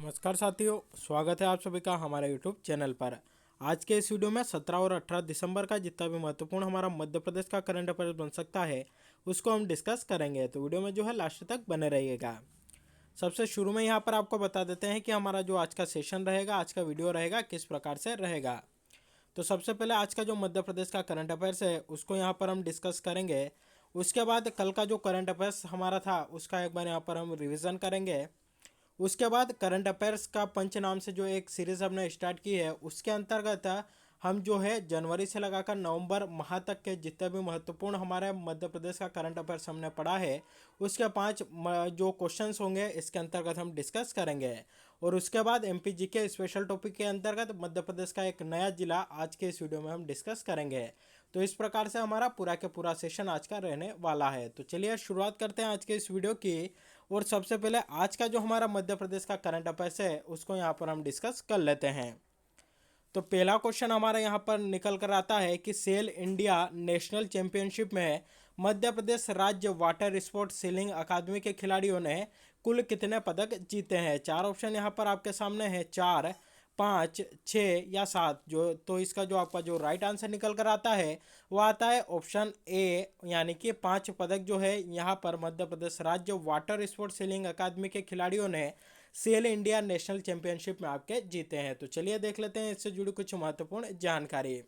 नमस्कार साथियों, स्वागत है आप सभी का हमारे यूट्यूब चैनल पर। आज के इस वीडियो में 17 और 18 दिसंबर का जितना भी महत्वपूर्ण हमारा मध्य प्रदेश का करंट अफेयर बन सकता है उसको हम डिस्कस करेंगे। तो वीडियो में जो है लास्ट तक बने रहिएगा। सबसे शुरू में यहाँ पर आपको बता देते हैं कि हमारा जो आज का सेशन रहेगा, आज का वीडियो रहेगा, किस प्रकार से रहेगा। तो सबसे पहले आज का जो मध्य प्रदेश का करंट अफेयर्स है उसको यहाँ पर हम डिस्कस करेंगे। उसके बाद कल का जो करंट अफेयर्स हमारा था उसका एक बार यहाँ पर हम रिवीजन करेंगे। उसके बाद करंट अफेयर्स का पंच नाम से जो एक सीरीज हमने स्टार्ट की है उसके अंतर्गत हम जो है जनवरी से लगाकर नवंबर माह तक के जितने भी महत्वपूर्ण हमारे मध्य प्रदेश का करंट अफेयर्स हमने पढ़ा है उसके पांच जो क्वेश्चंस होंगे इसके अंतर्गत हम डिस्कस करेंगे। और उसके बाद एमपीजी के स्पेशल टॉपिक के अंतर्गत मध्य प्रदेश का एक नया जिला आज के इस वीडियो में हम डिस्कस करेंगे। तो इस प्रकार से हमारा पूरा के पूरा सेशन आज का रहने वाला है। तो चलिए शुरुआत करते हैं आज के इस वीडियो की। और सबसे पहले आज का जो हमारा मध्य प्रदेश का करंट अफेयर्स है उसको यहाँ पर हम डिस्कस कर लेते हैं। तो पहला क्वेश्चन हमारा यहाँ पर निकल कर आता है कि सेल इंडिया नेशनल चैंपियनशिप में मध्य प्रदेश राज्य वाटर स्पोर्ट्स सेलिंग अकादमी के खिलाड़ियों ने कुल कितने पदक जीते हैं। चार ऑप्शन यहाँ पर आपके सामने है, 4, 5, 6 या 7। जो तो इसका जो आपका जो राइट आंसर निकल कर आता है वो आता है ऑप्शन ए, यानी कि 5 पदक जो है यहाँ पर मध्य प्रदेश राज्य वाटर स्पोर्ट्स सेलिंग अकादमी के खिलाड़ियों ने सेल इंडिया नेशनल चैंपियनशिप में आपके जीते हैं। तो चलिए देख लेते हैं इससे जुड़ी कुछ महत्वपूर्ण जानकारी।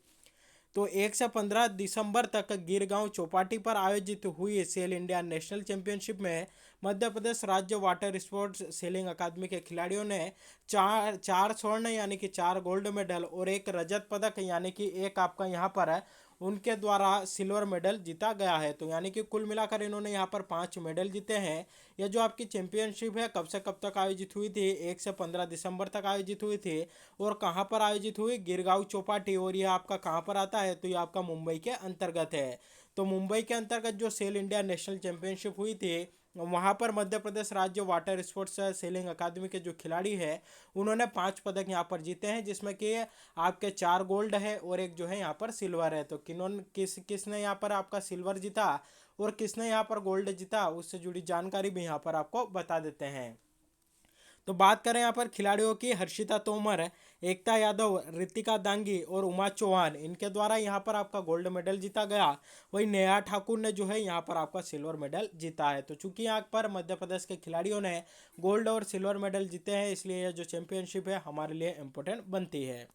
तो 1 से 15 दिसंबर तक गिरगांव चौपाटी पर आयोजित हुई सेल इंडिया नेशनल चैंपियनशिप में मध्य प्रदेश राज्य वाटर स्पोर्ट्स सेलिंग अकादमी के खिलाड़ियों ने चार चार स्वर्ण यानी कि 4 गोल्ड मेडल और एक रजत पदक यानी कि एक आपका यहाँ पर है उनके द्वारा सिल्वर मेडल जीता गया है। तो यानी कि कुल मिलाकर इन्होंने यहाँ पर 5 मेडल जीते हैं। यह जो आपकी चैंपियनशिप है कब से कब तक आयोजित हुई थी, 1 से 15 दिसंबर तक आयोजित हुई थी। और कहाँ पर आयोजित हुई, गिरगांव चौपाटी। और यह आपका कहाँ पर आता है, तो ये आपका मुंबई के अंतर्गत है। तो मुंबई के अंतर्गत जो सेल इंडिया नेशनल चैंपियनशिप हुई थी वहाँ पर मध्य प्रदेश राज्य वाटर स्पोर्ट्स सेलिंग अकादमी के जो खिलाड़ी है उन्होंने 5 पदक यहाँ पर जीते हैं, जिसमें कि आपके 4 गोल्ड है और एक जो है यहाँ पर सिल्वर है। तो किसने यहाँ पर आपका सिल्वर जीता और किसने यहाँ पर गोल्ड जीता उससे जुड़ी जानकारी भी यहाँ पर आपको बता देते हैं। तो बात करें यहाँ पर खिलाड़ियों की, हर्षिता तोमर, एकता यादव, रितिका दांगी और उमा चौहान, इनके द्वारा यहाँ पर आपका गोल्ड मेडल जीता गया। वही नेहा ठाकुर ने जो है यहाँ पर आपका सिल्वर मेडल जीता है। तो चूंकि यहाँ पर मध्य प्रदेश के खिलाड़ियों ने गोल्ड और सिल्वर मेडल जीते हैं इसलिए यह जो चैंपियनशिप है हमारे लिए इम्पोर्टेंट बनती है।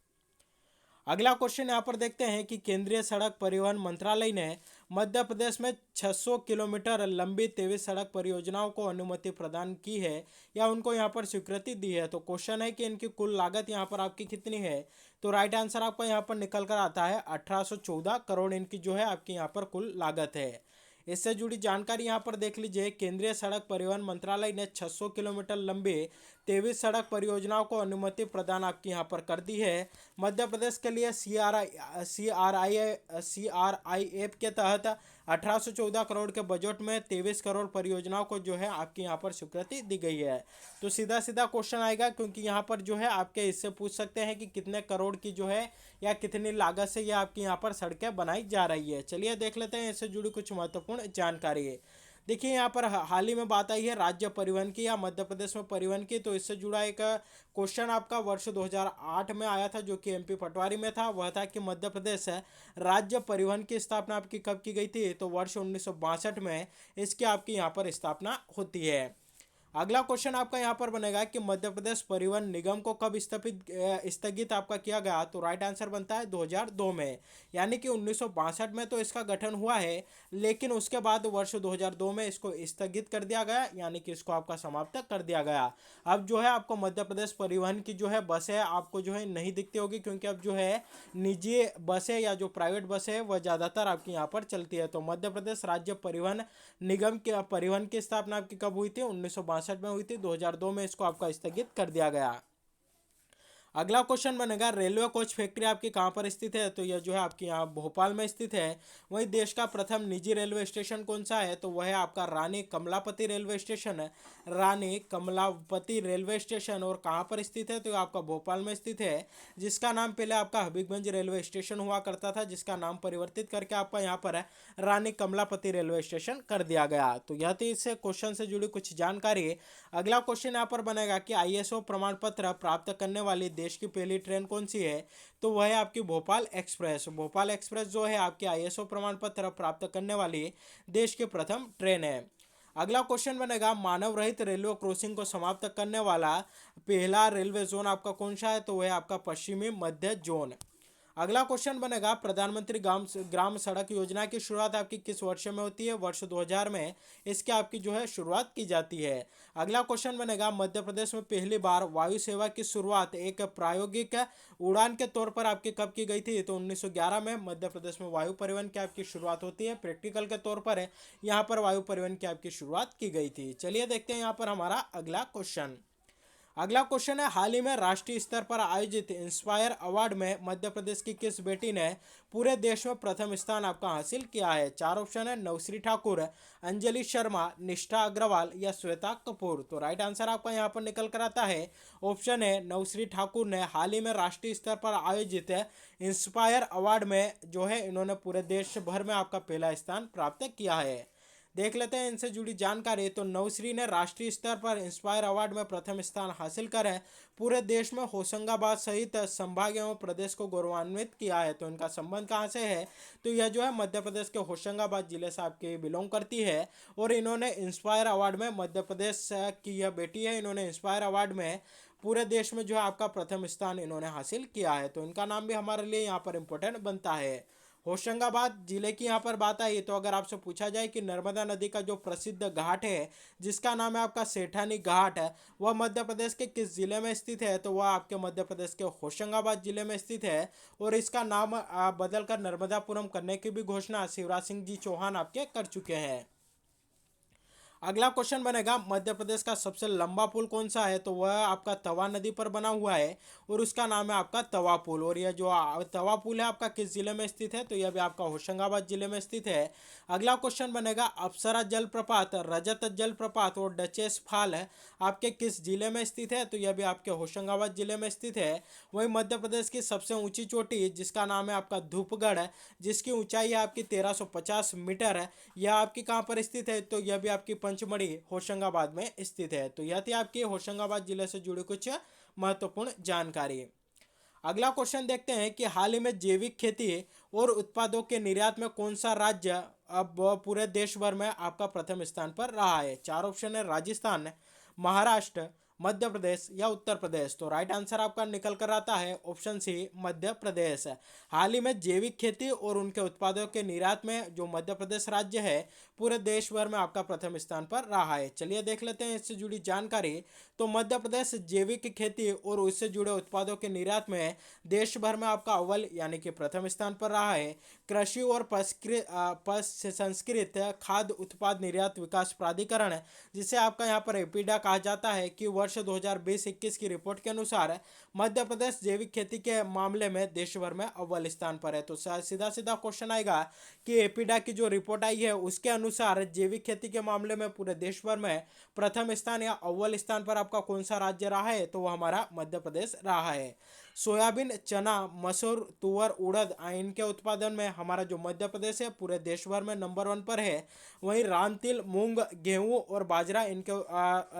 अगला क्वेश्चन यहाँ पर देखते हैं कि केंद्रीय सड़क परिवहन मंत्रालय ने मध्य प्रदेश में 600 किलोमीटर लंबी 23 सड़क परियोजनाओं को अनुमति प्रदान की है या उनको यहाँ पर स्वीकृति दी है। तो क्वेश्चन है कि इनकी कुल लागत यहाँ पर आपकी कितनी है। तो राइट आंसर आपका यहाँ पर निकल कर आता है 1814 करोड़ इनकी जो है आपकी यहाँ पर कुल लागत है। इससे जुड़ी जानकारी यहाँ पर देख लीजिए। केंद्रीय सड़क परिवहन मंत्रालय ने 600 किलोमीटर लंबी 23 सड़क परियोजनाओं को अनुमति प्रदान आपकी यहाँ पर कर दी है। मध्य प्रदेश के लिए CRIF के तहत 1814 करोड़ के बजट में 23 करोड़ परियोजनाओं को जो है आपकी यहाँ पर स्वीकृति दी गई है। तो सीधा सीधा क्वेश्चन आएगा, क्योंकि यहाँ पर जो है आपके इससे पूछ सकते हैं कि कितने करोड़ की जो है या कितनी लागत से ये आपकी यहाँ पर सड़कें बनाई जा रही है। चलिए देख लेते हैं इससे जुड़ी कुछ महत्वपूर्ण जानकारी है। देखिए यहाँ पर हाल ही में बात आई है राज्य परिवहन की या मध्य प्रदेश में परिवहन की। तो इससे जुड़ा एक क्वेश्चन आपका वर्ष 2008 में आया था जो कि एमपी पटवारी में था। वह था कि मध्य प्रदेश राज्य परिवहन की स्थापना आपकी कब की गई थी। तो वर्ष 1962 में इसकी आपकी यहाँ पर स्थापना होती है। अगला क्वेश्चन आपका यहाँ पर बनेगा कि मध्य प्रदेश परिवहन निगम को कब स्थगित आपका किया गया। तो राइट आंसर बनता है 2002 में, यानी कि 1962 में तो इसका गठन हुआ है, लेकिन उसके बाद वर्ष 2002 में इसको स्थगित कर दिया गया, यानी कि इसको आपका समाप्त कर दिया गया। अब जो है आपको मध्य प्रदेश परिवहन की जो है बसें आपको जो है नहीं दिखती होगी, क्योंकि अब जो है निजी बसें या जो प्राइवेट बसें वह ज़्यादातर आपकी यहाँ पर चलती है। तो मध्य प्रदेश राज्य परिवहन निगम के परिवहन की स्थापना आपकी कब हुई थी, 1962 में हुई थी। 2002 में इसको आपका स्थगित कर दिया गया। अगला क्वेश्चन बनेगा रेलवे कोच फैक्ट्री आपकी कहाँ पर स्थित है, तो यह जो है आपकी यहाँ भोपाल में स्थित है। वहीं देश का प्रथम निजी रेलवे स्टेशन कौन सा है, तो वह है आपका रानी कमलापति रेलवे स्टेशन है। रानी कमलापति रेलवे स्टेशन और कहाँ पर स्थित है, तो आपका भोपाल में स्थित है, जिसका नाम पहले आपका हबीबगंज रेलवे स्टेशन हुआ करता था, जिसका नाम परिवर्तित करके आपका यहाँ पर है रानी कमलापति रेलवे स्टेशन कर दिया गया। तो यह थी इस क्वेश्चन से जुड़ी कुछ जानकारी। अगला क्वेश्चन यहाँ पर बनेगा कि आईएसओ प्रमाण पत्र प्राप्त करने वाली देश की पहली ट्रेन कौन सी है, तो वह है आपकी भोपाल एक्सप्रेस। भोपाल एक्सप्रेस जो है आपकी आईएसओ प्रमाण पत्र प्राप्त करने वाली देश की प्रथम ट्रेन है। अगला क्वेश्चन बनेगा मानव रहित रेलवे क्रॉसिंग को समाप्त करने वाला पहला रेलवे जोन आपका कौन सा है, तो वह है आपका पश्चिमी मध्य जोन। अगला क्वेश्चन बनेगा प्रधानमंत्री ग्राम ग्राम सड़क योजना की शुरुआत आपकी किस वर्ष में होती है, वर्ष 2000 में इसकी आपकी जो है शुरुआत की जाती है। अगला क्वेश्चन बनेगा मध्य प्रदेश में पहली बार वायु सेवा की शुरुआत एक प्रायोगिक उड़ान के तौर पर आपकी कब की गई थी, तो 1911 में मध्य प्रदेश में वायु परिवहन की आपकी शुरुआत होती है। प्रैक्टिकल के तौर पर है यहाँ पर वायु परिवहन की आपकी शुरुआत की गई थी। चलिए देखते हैं यहाँ पर हमारा अगला क्वेश्चन। अगला क्वेश्चन है हाल ही में राष्ट्रीय स्तर पर आयोजित इंस्पायर अवार्ड में मध्य प्रदेश की किस बेटी ने पूरे देश में प्रथम स्थान आपका हासिल किया है। चार ऑप्शन है नवश्री ठाकुर, अंजलि शर्मा, निष्ठा अग्रवाल या श्वेता कपूर। तो राइट आंसर आपका यहाँ पर निकल कर आता है ऑप्शन है नवश्री ठाकुर ने हाल ही में राष्ट्रीय स्तर पर आयोजित इंस्पायर अवार्ड में जो है इन्होंने पूरे देश भर में आपका पहला स्थान प्राप्त किया है। देख लेते हैं इनसे जुड़ी जानकारी। तो नवश्री ने राष्ट्रीय स्तर पर इंस्पायर अवार्ड में प्रथम स्थान हासिल कर पूरे देश में होशंगाबाद सहित संभाग एवं प्रदेश को गौरवान्वित किया है। तो इनका संबंध कहाँ से है, तो यह जो है मध्य प्रदेश के होशंगाबाद जिले से आपके बिलोंग करती है और इन्होंने इंस्पायर अवार्ड में मध्य प्रदेश की यह बेटी है, इन्होंने इंस्पायर अवार्ड में पूरे देश में जो है आपका प्रथम स्थान इन्होंने हासिल किया है। तो इनका नाम भी हमारे लिए यहाँ पर इम्पोर्टेंट बनता है। होशंगाबाद जिले की यहाँ पर बात आई तो अगर आपसे पूछा जाए कि नर्मदा नदी का जो प्रसिद्ध घाट है जिसका नाम है आपका सेठानी घाट है वह मध्य प्रदेश के किस जिले में स्थित है, तो वह आपके मध्य प्रदेश के होशंगाबाद जिले में स्थित है और इसका नाम बदलकर नर्मदापुरम करने की भी घोषणा शिवराज सिंह जी चौहान आपके कर चुके हैं। अगला क्वेश्चन बनेगा मध्य प्रदेश का सबसे लंबा पुल कौन सा है, तो वह आपका तवा नदी पर बना हुआ है और उसका नाम है आपका तवा पुल। और यह जो तवा पुल है आपका किस जिले में स्थित है, तो यह भी आपका होशंगाबाद जिले में स्थित है। अगला क्वेश्चन बनेगा अप्सरा जलप्रपात, रजत जलप्रपात और डचेस फॉल है आपके किस जिले में स्थित है, तो यह भी आपके होशंगाबाद जिले में स्थित है। वही मध्य प्रदेश की सबसे ऊंची चोटी जिसका नाम है आपका धूपगढ़ है, जिसकी ऊंचाई है आपकी 1350 मीटर है, यह आपकी कहाँ पर स्थित है, तो यह भी आपकी पंचमढ़ी होशंगाबाद में स्थित है। तो यह थी आपकी होशंगाबाद जिले से जुड़ी कुछ महत्वपूर्ण जानकारी। अगला क्वेश्चन देखते हैं कि हाल ही में जैविक खेती और उत्पादों के निर्यात में कौन सा राज्य अब पूरे देश भर में आपका प्रथम स्थान पर रहा है। चार ऑप्शन है राजस्थान, महाराष्ट्र, मध्य प्रदेश या उत्तर प्रदेश। तो राइट आंसर आपका निकल कर आता है ऑप्शन सी मध्य प्रदेश। हाल ही में जैविक खेती और उनके उत्पादों के निर्यात में जो मध्य प्रदेश राज्य है पूरे देश भर में आपका प्रथम स्थान पर रहा है। चलिए देख लेते हैं इससे जुड़ी जानकारी। तो मध्य प्रदेश जैविक खेती और उससे जुड़े उत्पादों के निर्यात में देश भर में आपका अव्वल यानी कि प्रथम स्थान पर रहा है। कृषि और संस्कृत खाद्य उत्पाद निर्यात विकास प्राधिकरण जिसे आपका यहाँ पर एपीडा कहा जाता है कि वर्ष 2020-21 की रिपोर्ट के अनुसार मध्य प्रदेश जैविक खेती के मामले में देश भर में अव्वल स्थान पर है। तो सीधा सीधा क्वेश्चन आएगा कि एपीडा की जो रिपोर्ट आई है उसके अनुसार जैविक खेती के मामले में पूरे देश भर में प्रथम स्थान या अव्वल स्थान पर आपका कौन सा राज्य रहा है, तो वह हमारा मध्य प्रदेश रहा है। सोयाबीन, चना, मसूर, तुअर, उड़द इनके उत्पादन में हमारा जो मध्य प्रदेश है पूरे देश भर में नंबर 1 पर है। वहीं राम तिल, मूंग, गेहूं और बाजरा इनके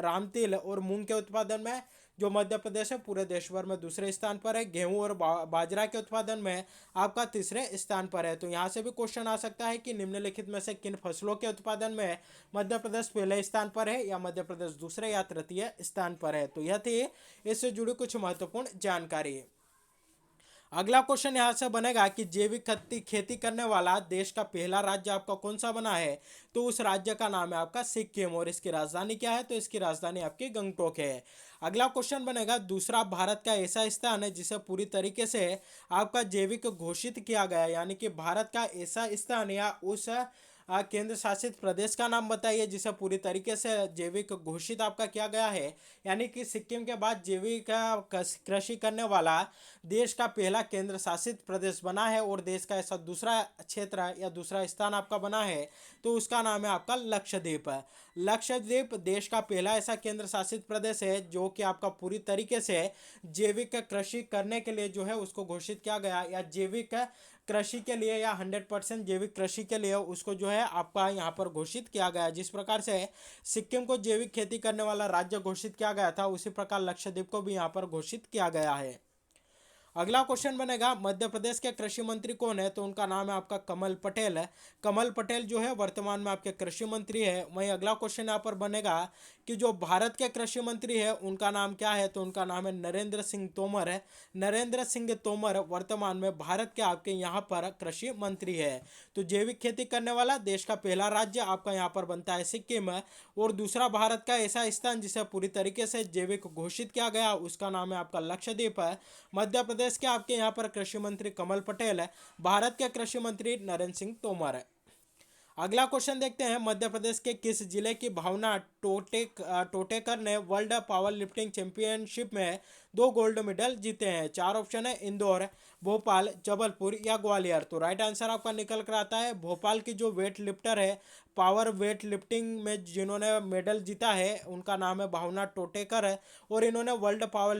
राम तिल और मूंग के उत्पादन में जो मध्य प्रदेश है पूरे देश भर में दूसरे स्थान पर है। गेहूं और बाजरा के उत्पादन में आपका तीसरे स्थान पर है। तो यहाँ से भी क्वेश्चन आ सकता है कि निम्नलिखित में से किन फसलों के उत्पादन में मध्य प्रदेश पहले स्थान पर है या मध्य प्रदेश दूसरे या तृतीय स्थान पर है। तो यह थी इससे जुड़ी कुछ महत्वपूर्ण जानकारी। अगला क्वेश्चन यहाँ से बनेगा कि जैविक खेती करने वाला देश का पहला राज्य आपका कौन सा बना है, तो उस राज्य का नाम है आपका सिक्किम और इसकी राजधानी क्या है, तो इसकी राजधानी आपकी गंगटोक है। अगला क्वेश्चन बनेगा दूसरा भारत का ऐसा स्थान है जिसे पूरी तरीके से आपका जैविक घोषित किया गया यानी कि भारत का ऐसा स्थान या उस केंद्र शासित प्रदेश का नाम बताइए जिसे पूरी तरीके से जैविक घोषित आपका किया गया है। यानी कि सिक्किम के बाद जैविक कृषि करने वाला देश का पहला केंद्र शासित प्रदेश बना है और देश का ऐसा दूसरा क्षेत्र या दूसरा स्थान आपका बना है तो उसका नाम है आपका लक्षद्वीप। लक्षद्वीप देश का पहला ऐसा केंद्र शासित प्रदेश है जो कि आपका पूरी तरीके से जैविक कृषि करने के लिए जो है उसको घोषित किया गया, या जैविक कृषि के लिए या 100% जैविक कृषि के लिए उसको जो है आपका यहाँ पर घोषित किया गया। जिस प्रकार से सिक्किम को जैविक खेती करने वाला राज्य घोषित किया गया था उसी प्रकार लक्षद्वीप को भी यहाँ पर घोषित किया गया है। अगला क्वेश्चन बनेगा मध्य प्रदेश के कृषि मंत्री कौन है, तो उनका नाम है आपका कमल पटेल। कमल पटेल जो है वर्तमान में आपके कृषि मंत्री है। वहीं अगला क्वेश्चन यहाँ पर बनेगा कि जो भारत के कृषि मंत्री है उनका नाम क्या है, तो उनका नाम है नरेंद्र सिंह तोमर है। नरेंद्र सिंह तोमर वर्तमान में भारत के आपके यहाँ पर कृषि मंत्री है। तो जैविक खेती करने वाला देश का पहला राज्य आपका यहाँ पर बनता है सिक्किम, और दूसरा भारत का ऐसा स्थान जिसे पूरी तरीके से जैविक घोषित किया गया उसका नाम है आपका लक्षद्वीप है। मध्य प्रदेश के आपके यहाँ पर कृषि मंत्री कमल पटेल है, भारत के कृषि मंत्री नरेंद्र सिंह तोमर है। अगला क्वेश्चन देखते हैं मध्य प्रदेश के किस जिले की भावना टोटेकर ने वर्ल्ड पावर लिफ्टिंग चैंपियनशिप में 2 गोल्ड मेडल जीते हैं। 4 ऑप्शन है इंदौर, भोपाल, जबलपुर या ग्वालियर। तो राइट आंसर आपका निकल कर आता है भोपाल की जो वेट लिफ्टर है, पावर वेट लिफ्टिंग में जिन्होंने मेडल जीता है उनका नाम है भावना टोटेकर है, और इन्होंने वर्ल्ड पावर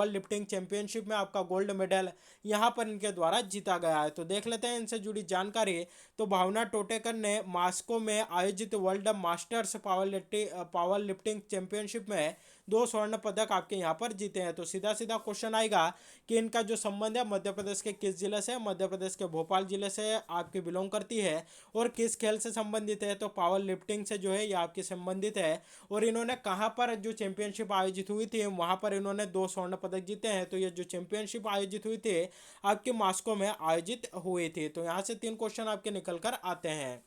लिफ्टिंग चैंपियनशिप में आपका गोल्ड मेडल यहाँ पर इनके द्वारा जीता गया है। तो देख लेते हैं इनसे जुड़ी जानकारी। तो भावना टोटेकर ने मॉस्को में आयोजित world masters power lifting championship में 2 स्वर्ण पदक आपके यहाँ पर जीते हैं। तो सीधा सीधा क्वेश्चन आएगा कि इनका जो संबंध है मध्य प्रदेश के किस जिले से, मध्य प्रदेश के भोपाल जिले से आपकी बिलोंग करती है, और किस खेल से संबंधित है, तो पावर लिफ्टिंग से जो है ये आपकी संबंधित है। और इन्होंने कहाँ पर जो चैंपियनशिप आयोजित हुई थी वहाँ पर इन्होंने 2 स्वर्ण पदक जीते हैं। तो ये जो चैंपियनशिप आयोजित हुई थी आपकी मॉस्को में आयोजित हुई थी। तो यहाँ से 3 क्वेश्चन आपके निकल कर आते हैं।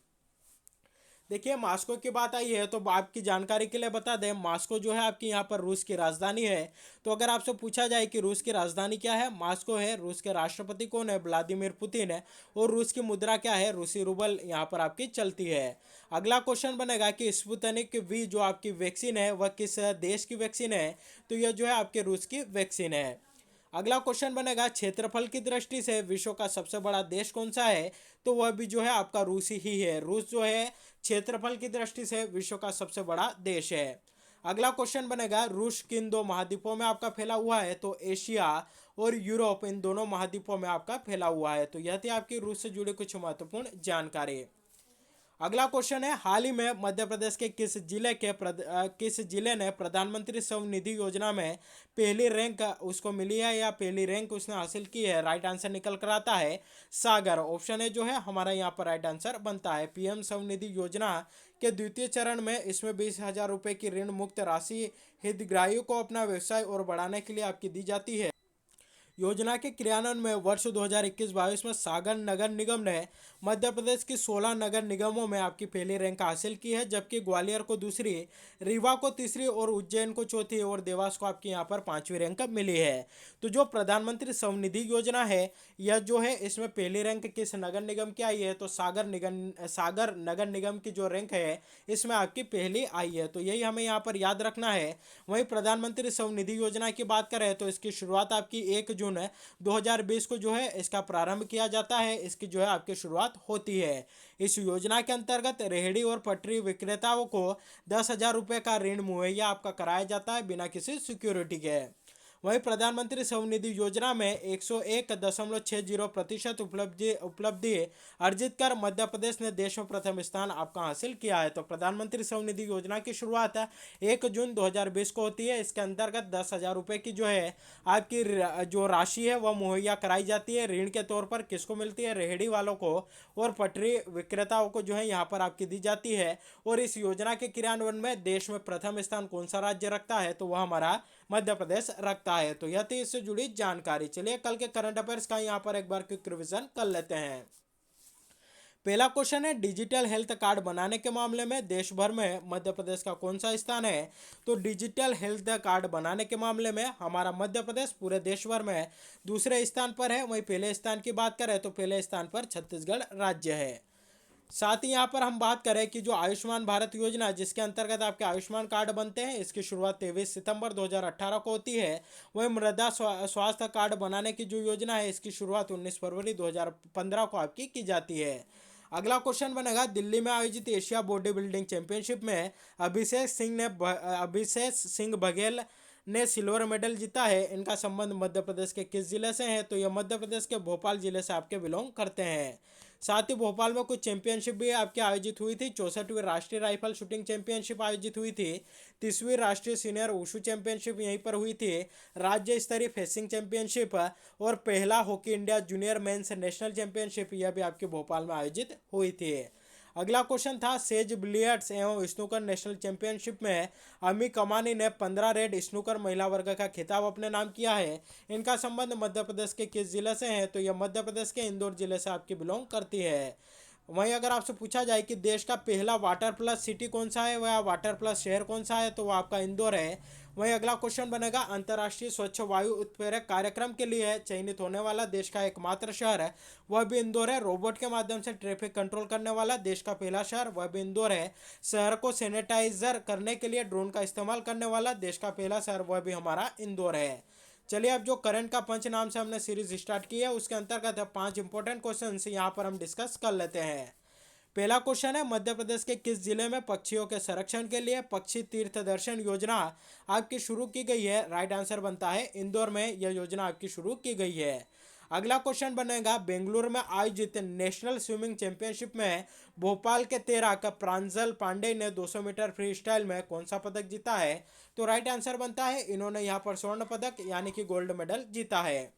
देखिए मॉस्को की बात आई है तो आपकी जानकारी के लिए बता दें मॉस्को जो है आपकी यहाँ पर रूस की राजधानी है। तो अगर आपसे पूछा जाए कि रूस की राजधानी क्या है, मॉस्को है। रूस के राष्ट्रपति कौन है, व्लादिमीर पुतिन है। और रूस की मुद्रा क्या है, रूसी रूबल यहाँ पर आपकी चलती है। अगला क्वेश्चन बनेगा कि स्पुतनिक वी जो आपकी वैक्सीन है वह किस देश की वैक्सीन है, तो यह जो है आपके रूस की वैक्सीन है। अगला क्वेश्चन बनेगा क्षेत्रफल की दृष्टि से विश्व का सबसे बड़ा देश कौन सा है, तो वह भी जो है आपका रूस ही है। रूस जो है क्षेत्रफल की दृष्टि से विश्व का सबसे बड़ा देश है। अगला क्वेश्चन बनेगा रूस किन 2 महाद्वीपों में आपका फैला हुआ है, तो एशिया और यूरोप इन दोनों महाद्वीपों में आपका फैला हुआ है। तो यह थी आपकी रूस से जुड़ी कुछ महत्वपूर्ण जानकारी। अगला क्वेश्चन है हाल ही में मध्य प्रदेश के किस जिले ने प्रधानमंत्री स्वनिधि योजना में पहली रैंक उसको मिली है या पहली रैंक उसने हासिल की है। राइट आंसर निकल कर आता है सागर। ऑप्शन है जो है हमारा यहाँ पर राइट आंसर बनता है। पीएम स्वनिधि योजना के द्वितीय चरण में इसमें 20,000 रुपये की ऋण मुक्त राशि हितग्राहियों को अपना व्यवसाय और बढ़ाने के लिए आपकी दी जाती है। योजना के क्रियान्वयन में वर्ष 2021-22 में सागर नगर निगम ने मध्य प्रदेश की 16 नगर निगमों में आपकी पहली रैंक हासिल की है, जबकि ग्वालियर को दूसरी, रीवा को तीसरी और उज्जैन को चौथी और देवास को आपकी यहाँ पर 5वीं रैंक मिली है। तो जो प्रधानमंत्री स्वनिधि योजना है यह जो है इसमें पहली रैंक किस नगर निगम की आई है, तो सागर नगर निगम की जो रैंक है इसमें आपकी पहली आई है। तो यही हमें यहाँ पर याद रखना है। वहीं प्रधानमंत्री स्वनिधि योजना की बात करें तो इसकी शुरुआत आपकी 1 जून 2020 को जो है इसका प्रारंभ किया जाता है। इसकी जो है आपकी शुरुआत होती है। इस योजना के अंतर्गत रेहड़ी और पटरी विक्रेताओं को 10,000 रुपये का ऋण मुहैया आपका कराया जाता है बिना किसी सिक्योरिटी के। वहीं प्रधानमंत्री स्वनिधि योजना में 101.60% उपलब्धि अर्जित कर मध्य प्रदेश ने देश में प्रथम स्थान आपका हासिल किया है। तो प्रधानमंत्री स्वनिधि योजना की शुरुआत 1 जून 2020 को होती है। इसके अंतर्गत 10,000 रुपये की जो है आपकी जो राशि है वह मुहैया कराई जाती है ऋण के तौर पर। किसको मिलती है, रेहड़ी वालों को और पटरी विक्रेताओं को जो है यहाँ पर आपकी दी जाती है। और इस योजना के क्रियान्वयन में देश में प्रथम स्थान कौन सा राज्य रखता है, तो वह हमारा मध्य प्रदेश रखता है। तो यह थी इससे जुड़ी जानकारी। चलिए कल के करंट अफेयर्स का यहाँ पर एक बार क्विक रिवीजन कर लेते हैं। पहला क्वेश्चन है डिजिटल हेल्थ कार्ड बनाने के मामले में देश भर में मध्य प्रदेश का कौन सा स्थान है, तो डिजिटल हेल्थ कार्ड बनाने के मामले में हमारा मध्य प्रदेश पूरे देश भर में दूसरे स्थान पर है। वहीं पहले स्थान की बात करें तो पहले स्थान पर छत्तीसगढ़ राज्य है। साथ ही यहाँ पर हम बात करें कि जो आयुष्मान भारत योजना जिसके अंतर्गत आपके आयुष्मान कार्ड बनते हैं, इसकी शुरुआत 23 सितंबर 2018 को होती है। वही मृदा स्वास्थ्य कार्ड बनाने की जो योजना है, इसकी शुरुआत 19 फरवरी 2015 को आपकी की जाती है। अगला क्वेश्चन बनेगा, दिल्ली में आयोजित एशिया बॉडी बिल्डिंग चैंपियनशिप में अभिषेक सिंह बघेल ने सिल्वर मेडल जीता है। इनका संबंध मध्य प्रदेश के किस जिले से है? तो यह मध्य प्रदेश के भोपाल जिले से आपके बिलोंग करते हैं। साथ ही भोपाल में कुछ चैंपियनशिप भी आपके आयोजित हुई थी। 64वीं राष्ट्रीय राइफल शूटिंग चैंपियनशिप आयोजित हुई थी। 30वीं राष्ट्रीय सीनियर वुशु चैंपियनशिप यहीं पर हुई थी। राज्य स्तरीय फेंसिंग चैंपियनशिप और पहला hockey India junior mains national championship यह भी आपके भोपाल में आयोजित हुई थी। अगला क्वेश्चन था, सेज बिलियर्ड्स एवं स्नूकर नेशनल चैंपियनशिप में अमी कमानी ने 15 रेड स्नूकर महिला वर्ग का खिताब अपने नाम किया है। इनका संबंध मध्य प्रदेश के किस जिले से है? तो यह मध्य प्रदेश के इंदौर जिले से आपकी बिलोंग करती है। वहीं अगर आपसे पूछा जाए कि देश का पहला वाटर प्लस सिटी कौन सा है, वह वाटर प्लस शहर कौन सा है, तो वह आपका इंदौर है। वहीं अगला क्वेश्चन बनेगा, अंतर्राष्ट्रीय स्वच्छ वायु उत्प्रेरक कार्यक्रम के लिए चयनित होने वाला देश का एकमात्र शहर है, वह भी इंदौर है। रोबोट के माध्यम से ट्रैफिक कंट्रोल करने वाला देश का पहला शहर, वह भी इंदौर है। शहर को सैनिटाइजर करने के लिए ड्रोन का इस्तेमाल करने वाला देश का पहला शहर, वह भी हमारा इंदौर है। चलिए, अब जो करंट का पंच नाम से हमने सीरीज स्टार्ट की है, उसके अंतर्गत 5 इंपॉर्टेंट क्वेश्चन यहाँ पर हम डिस्कस कर लेते हैं। पहला क्वेश्चन है, मध्य प्रदेश के किस जिले में पक्षियों के संरक्षण के लिए पक्षी तीर्थ दर्शन योजना आपकी शुरू की गई है? राइट आंसर बनता है इंदौर में यह योजना आपकी शुरू की गई है। अगला क्वेश्चन बनेगा, बेंगलुरु में आयोजित नेशनल स्विमिंग चैंपियनशिप में भोपाल के तैराक प्रांजल पांडे ने 200 मीटर फ्री स्टाइल में कौन सा पदक जीता है? तो राइट आंसर बनता है, इन्होंने यहाँ पर स्वर्ण पदक यानी कि गोल्ड मेडल जीता है।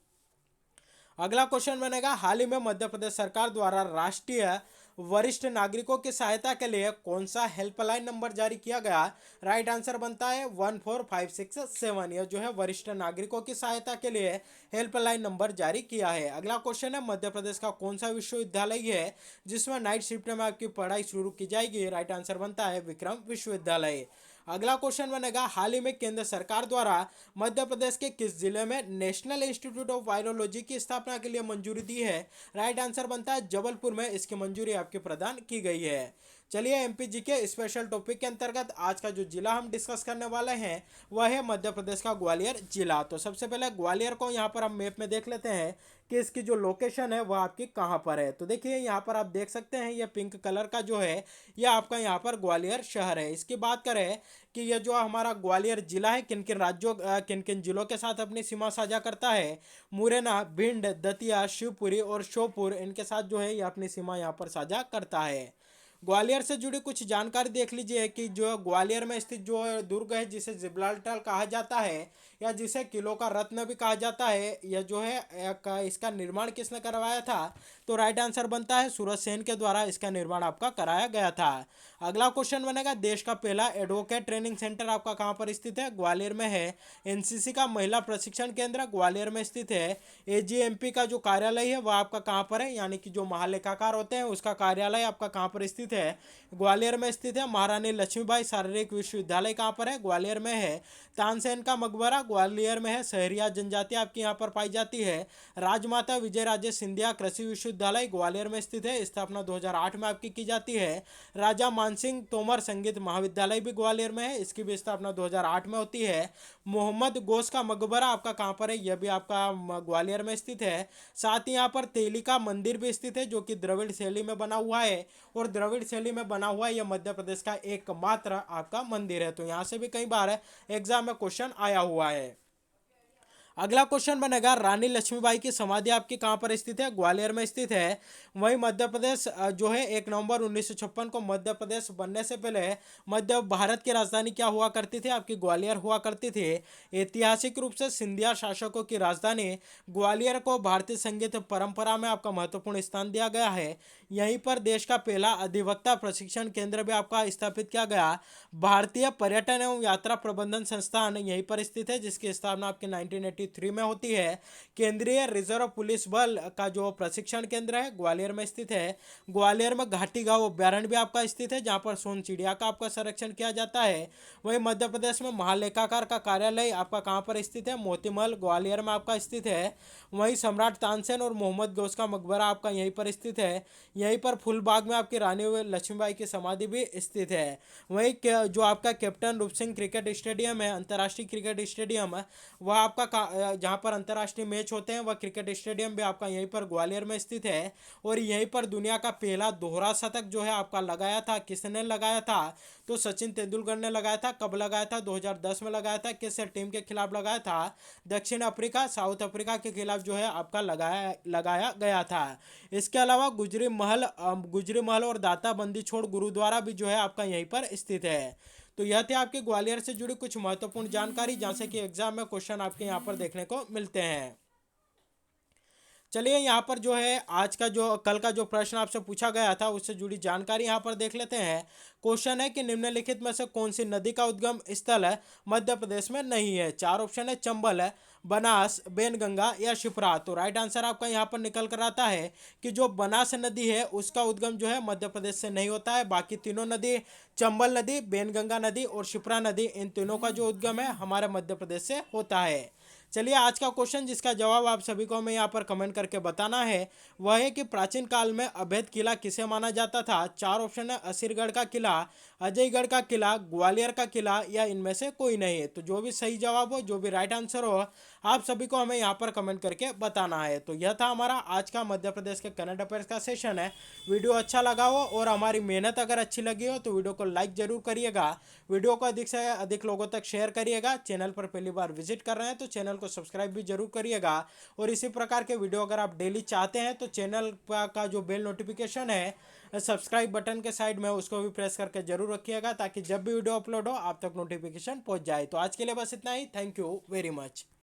अगला क्वेश्चन बनेगा, हाल ही में मध्य प्रदेश सरकार द्वारा राष्ट्रीय वरिष्ठ नागरिकों की सहायता के लिए कौन सा हेल्पलाइन नंबर जारी किया गया? राइट आंसर बनता है 14567। यह जो है वरिष्ठ नागरिकों की सहायता के लिए हेल्पलाइन नंबर जारी किया है। अगला क्वेश्चन है, मध्य प्रदेश का कौन सा विश्वविद्यालय है जिसमें नाइट शिफ्ट में आपकी पढ़ाई शुरू की जाएगी? राइट आंसर बनता है विक्रम विश्वविद्यालय। अगला क्वेश्चन बनेगा, हाल ही में केंद्र सरकार द्वारा मध्य प्रदेश के किस जिले में नेशनल इंस्टीट्यूट ऑफ वायरोलॉजी की स्थापना के लिए मंजूरी दी है? राइट आंसर बनता है जबलपुर में इसकी मंजूरी आपकी प्रदान की गई है। चलिए, एमपीजी के स्पेशल टॉपिक के अंतर्गत आज का जो जिला हम डिस्कस करने वाले हैं वह है मध्य प्रदेश का ग्वालियर जिला। तो सबसे पहले ग्वालियर को यहाँ पर हम मैप में देख लेते हैं कि इसकी जो लोकेशन है वह आपकी कहाँ पर है। तो देखिए, यहाँ पर आप देख सकते हैं, यह पिंक कलर का जो है यह आपका यहाँ पर ग्वालियर शहर है। इसकी बात करें कि यह जो हमारा ग्वालियर जिला है किन किन राज्यों किन किन जिलों के साथ अपनी सीमा साझा करता है? मुरैना, भिंड, दतिया, शिवपुरी और श्योपुर, इनके साथ जो है यह अपनी सीमा यहाँ पर साझा करता है। ग्वालियर से जुड़ी कुछ जानकारी देख लीजिए कि जो ग्वालियर में स्थित जो दुर्ग है जिसे जिब्राल्टर कहा जाता है या जिसे किलो का रत्न भी कहा जाता है, यह जो है इसका निर्माण किसने करवाया था? तो राइट आंसर बनता है सूरज सेन के द्वारा इसका निर्माण आपका कराया गया था। अगला क्वेश्चन बनेगा, देश का पहला एडवोकेट ट्रेनिंग सेंटर आपका कहाँ पर स्थित है? ग्वालियर में है। एनसीसी का महिला प्रशिक्षण केंद्र ग्वालियर में स्थित है। एजीएमपी का जो कार्यालय है वह आपका कहाँ पर है, यानी कि जो महालेखाकार होते हैं उसका कार्यालय आपका कहाँ पर स्थित है? ग्वालियर में स्थित है। महारानी लक्ष्मीबाई शारीरिक विश्वविद्यालय कहाँ पर है? ग्वालियर में है। तानसेन का मकबरा ग्वालियर में है। शहरिया जनजाति आपकी यहाँ पर पाई जाती है। राजमाता विजय राजे सिंधिया कृषि विश्वविद्यालय ग्वालियर में स्थित है। स्थापना 2008 में आपकी की जाती है। राजा मानसिंह तोमर संगीत महाविद्यालय भी ग्वालियर में है, इसकी भी स्थापना 2008 में होती है। मोहम्मद गोश का मकबरा आपका कहाँ पर है? यह भी आपका ग्वालियर में स्थित है। साथ ही यहाँ पर तेली का मंदिर भी स्थित है जो कि द्रविड़ शैली में बना हुआ है, और द्रविड़ शैली में बना हुआ यह मध्य प्रदेश का एकमात्र आपका मंदिर है। तो यहाँ से भी कई बार एग्जाम में क्वेश्चन आया हुआ है। अगला क्वेश्चन बनेगा, रानी लक्ष्मीबाई की समाधि आपकी कहाँ पर स्थित है? ग्वालियर में स्थित है। वहीं मध्य प्रदेश जो है 1 नवंबर 1956 को मध्य प्रदेश बनने से पहले मध्य भारत की राजधानी क्या हुआ करती थी? आपकी ग्वालियर हुआ करती थी। ऐतिहासिक रूप से सिंधिया शासकों की राजधानी ग्वालियर को भारतीय संगीत परंपरा में आपका महत्वपूर्ण स्थान दिया गया है। यहीं पर देश का पहला अधिवक्ता प्रशिक्षण केंद्र भी आपका स्थापित किया गया। भारतीय पर्यटन एवं यात्रा प्रबंधन संस्थान यहीं पर स्थित है जिसकी स्थापना आपकी 1983 1943 में होती है। केंद्रीय रिजर्व पुलिस बल का जो प्रशिक्षण केंद्र है ग्वालियर में स्थित है। ग्वालियर में घाटी गांव अभ्यारण्य भी आपका स्थित है, जहां पर सोन चिड़िया का आपका संरक्षण किया जाता है। वहीं मध्य प्रदेश में महालेखाकार का कार्यालय आपका कहाँ पर स्थित है? मोतीमहल ग्वालियर में आपका स्थित है। वहीं सम्राट तानसेन और मोहम्मद गौस का मकबरा आपका यहीं पर स्थित है। यहीं पर फूलबाग में आपकी रानी लक्ष्मीबाई की समाधि भी स्थित है। वहीं जो आपका कैप्टन रूप सिंह क्रिकेट स्टेडियम है, अंतर्राष्ट्रीय क्रिकेट स्टेडियम है, वह आपका जहाँ पर अंतर्राष्ट्रीय मैच होते हैं, वह क्रिकेट स्टेडियम भी आपका यहीं पर ग्वालियर में स्थित है। और यहीं पर दुनिया का पहला दोहरा शतक जो है आपका लगाया था, किसने लगाया था? तो सचिन तेंदुलकर ने लगाया था। कब लगाया था? 2010 में लगाया था। किस टीम के खिलाफ लगाया था? दक्षिण अफ्रीका, साउथ अफ्रीका के खिलाफ जो है आपका लगाया लगाया गया था। इसके अलावा गुजरी महल और दाता बंदी छोड़ गुरुद्वारा भी जो है आपका यहीं पर स्थित है। तो यह थे आपके ग्वालियर से जुड़ी कुछ महत्वपूर्ण जानकारी, जहाँ से कि एग्जाम में क्वेश्चन आपके यहाँ पर देखने को मिलते हैं। चलिए यहाँ पर जो है आज का जो कल का जो प्रश्न आपसे पूछा गया था उससे जुड़ी जानकारी यहाँ पर देख लेते हैं। क्वेश्चन है कि निम्नलिखित में से कौन सी नदी का उद्गम स्थल है मध्य प्रदेश में नहीं है? चार ऑप्शन है, चंबल है, बनास, बेनगंगा या शिप्रा। तो राइट आंसर आपका यहाँ पर निकल कर आता है कि जो बनास नदी है उसका उद्गम जो है मध्य प्रदेश से नहीं होता है। बाकी तीनों नदी, चंबल नदी, बेनगंगा नदी और शिप्रा नदी, इन तीनों का जो उद्गम है हमारे मध्य प्रदेश से होता है। चलिए आज का क्वेश्चन जिसका जवाब आप सभी को हमें यहाँ पर कमेंट करके बताना है वह है कि प्राचीन काल में अभेद किला किसे माना जाता था? चार ऑप्शन है, असीरगढ़ का किला, अजयगढ़ का किला, ग्वालियर का किला या इनमें से कोई नहीं है। तो जो भी सही जवाब हो, जो भी राइट आंसर हो, आप सभी को हमें यहाँ पर कमेंट करके बताना है। तो यह था हमारा आज का मध्य प्रदेश के करंट अफेयर्स का सेशन है। वीडियो अच्छा लगा हो और हमारी मेहनत अगर अच्छी लगी हो तो वीडियो को लाइक जरूर करिएगा, वीडियो को अधिक से अधिक लोगों तक शेयर करिएगा। चैनल पर पहली बार विजिट कर रहे हैं तो चैनल को सब्सक्राइब भी जरूर करिएगा। और इसी प्रकार के वीडियो अगर आप डेली चाहते हैं तो चैनल का जो बेल नोटिफिकेशन है सब्सक्राइब बटन के साइड में, उसको भी प्रेस करके जरूर रखिएगा ताकि जब भी वीडियो अपलोड हो आप तक नोटिफिकेशन पहुंच जाए। तो आज के लिए बस इतना ही। Thank you very much.